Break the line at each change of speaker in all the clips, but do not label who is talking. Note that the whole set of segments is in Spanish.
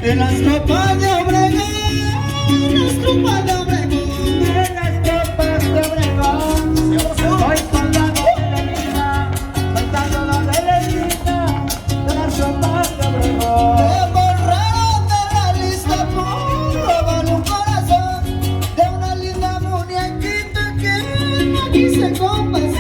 En las copas de Obregón, en las copas de Obregón,
en las copas de Obregón, soy soldado de la vida, soldado de la vida, de las copas de Obregón.
me borraron de la lista por robarle un corazón de una linda muñequita que no quise con pasión.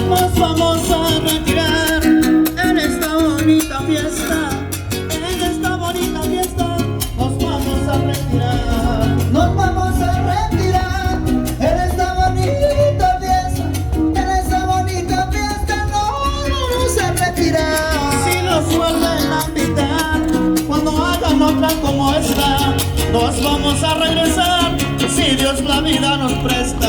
Nos vamos a retirar en esta bonita fiesta, en esta bonita fiesta. Nos vamos a retirar, nos vamos a retirar en esta bonita fiesta, en esta bonita fiesta. Nos vamos a retirar. Si nos vuelven a invitar, cuando hagan otra como esta, nos vamos a regresar, si Dios la vida nos presta.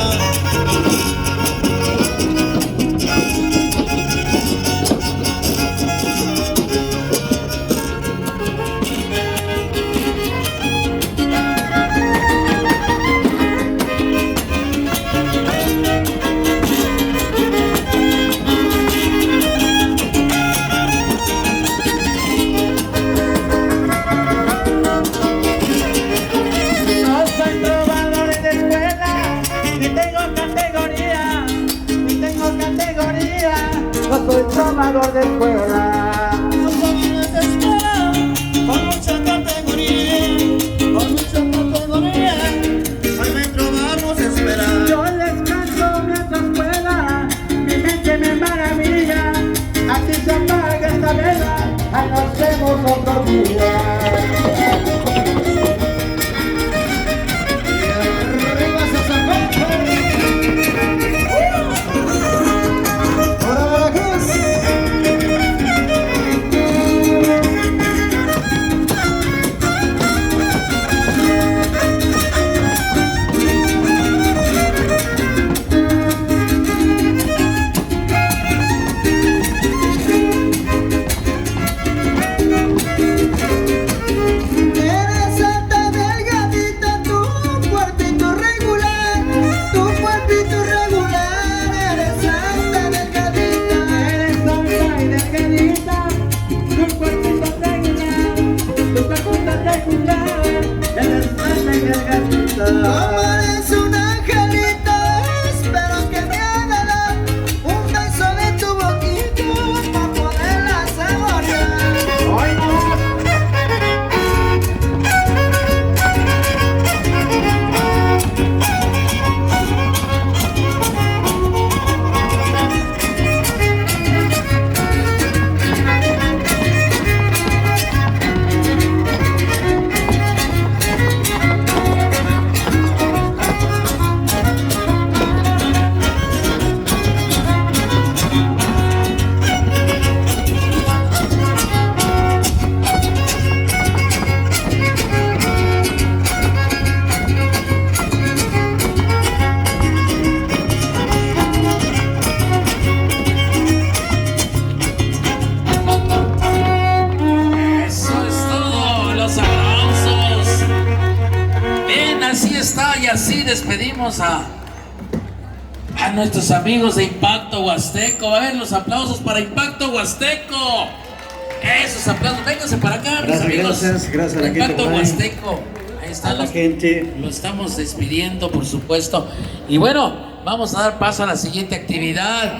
No soy trovador de escuela.
Los jóvenes de escuela, con mucha categoría, con mucha categoría, al metro vamos a esperar.
Yo descanso mientras pueda, mi mente me maravilla. Aquí se apaga esta vela, ahí nos vemos otro día.
Y así despedimos a nuestros amigos de Impacto Huasteco. Va a haber los aplausos para Impacto Huasteco. Esos aplausos, vénganse para acá, mis amigos.
Gracias a la gente.
Impacto Huasteco. Ahí
A
están
la gente.
lo estamos despidiendo, por supuesto. Y bueno, vamos a dar paso a la siguiente actividad.